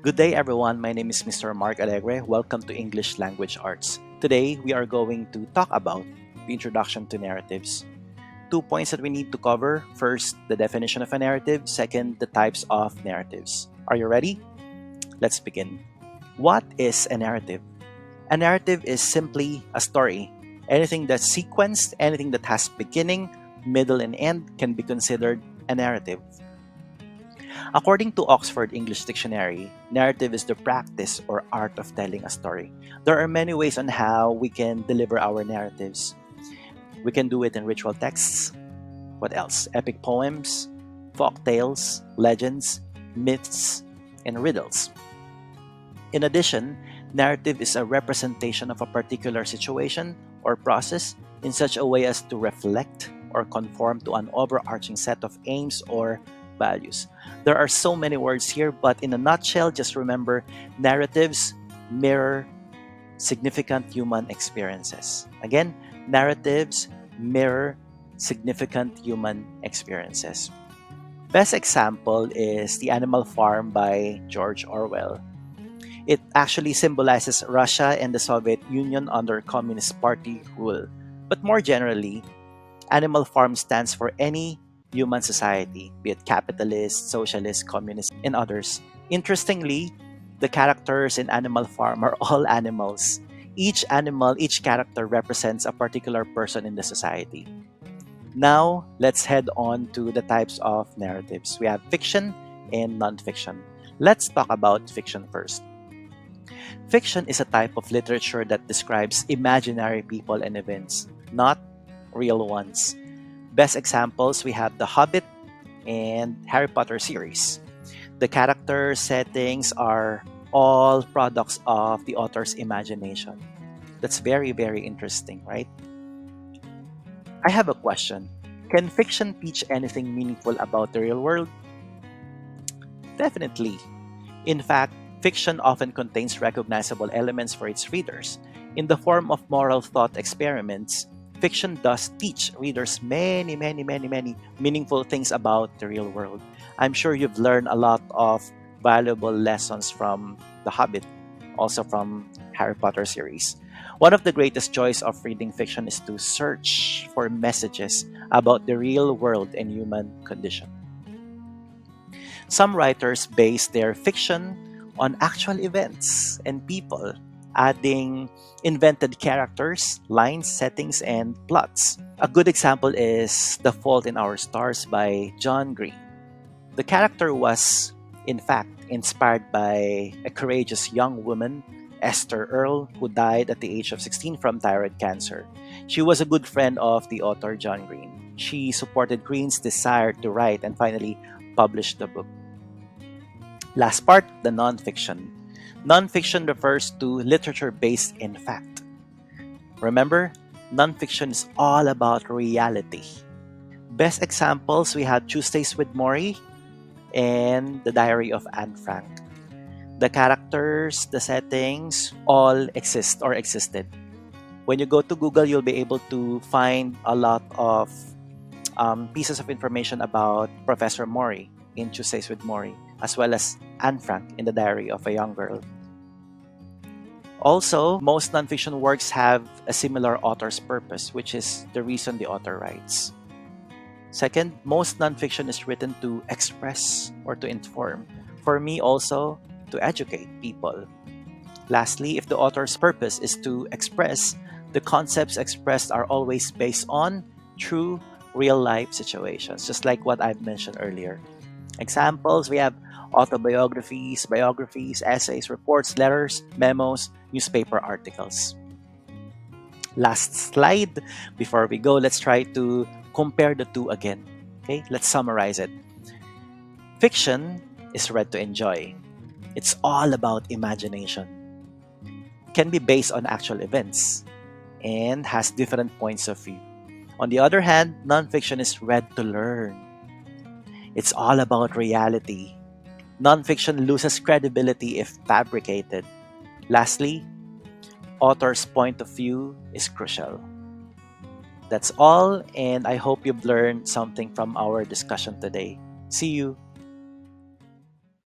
Good day, everyone. My name is Mr. Mark Alegre. Welcome to English Language Arts. Today, we are going to talk about the introduction to narratives. 2 points that we need to cover. First, the definition of a narrative. Second, the types of narratives. Are you ready? Let's begin. What is a narrative? A narrative is simply a story. Anything that's sequenced, anything that has beginning, middle, and end can be considered a narrative. According to Oxford English Dictionary, narrative is the practice or art of telling a story. There are many ways on how we can deliver our narratives. We can do it in ritual texts. What else? Epic poems, folk tales, legends, myths, and riddles. In addition, narrative is a representation of a particular situation or process in such a way as to reflect or conform to an overarching set of aims or values. There are so many words here, but in a nutshell, just remember narratives mirror significant human experiences. Again, narratives mirror significant human experiences. Best example is The Animal Farm by George Orwell. It actually symbolizes Russia and the Soviet Union under Communist Party rule. But more generally, Animal Farm stands for any human society, be it capitalist, socialist, communist, and others. Interestingly, the characters in Animal Farm are all animals. Each animal, each character represents a particular person in the society. Now, let's head on to the types of narratives. We have fiction and nonfiction. Let's talk about fiction first. Fiction is a type of literature that describes imaginary people and events, not real ones. Best examples, we have The Hobbit and Harry Potter series. The character settings are all products of the author's imagination. That's very, very interesting, right? I have a question. Can fiction teach anything meaningful about the real world? Definitely. In fact, fiction often contains recognizable elements for its readers. In the form of moral thought experiments, fiction does teach readers many meaningful things about the real world. I'm sure you've learned a lot of valuable lessons from The Hobbit, also from Harry Potter series. One of the greatest joys of reading fiction is to search for messages about the real world and human condition. Some writers base their fiction on actual events and people, adding invented characters, lines, settings, and plots. A good example is The Fault in Our Stars by John Green. The character was, in fact, inspired by a courageous young woman, Esther Earle, who died at the age of 16 from thyroid cancer. She was a good friend of the author John Green. She supported Green's desire to write and finally published the book. Last part, the nonfiction. Nonfiction refers to literature based in fact. Remember, nonfiction is all about reality. Best examples, we have Tuesdays with Maury and The Diary of Anne Frank. The characters, the settings, all exist or existed. When you go to Google, you'll be able to find a lot of pieces of information about Professor Maury in Tuesdays with Maury, as well as Anne Frank in The Diary of a Young Girl. Also, most nonfiction works have a similar author's purpose, which is the reason the author writes. Second, most nonfiction is written to express or to inform. For me, also, to educate people. Lastly, if the author's purpose is to express, the concepts expressed are always based on true real life situations, just like what I've mentioned earlier. Examples, we have autobiographies, biographies, essays, reports, letters, memos, newspaper articles. Last slide. Before we go, let's try to compare the two again. Okay, let's summarize it. Fiction is read to enjoy. It's all about imagination. Can be based on actual events and has different points of view. On the other hand, nonfiction is read to learn. It's all about reality. Nonfiction loses credibility if fabricated. Lastly, author's point of view is crucial. That's all, and I hope you've learned something from our discussion today. See you.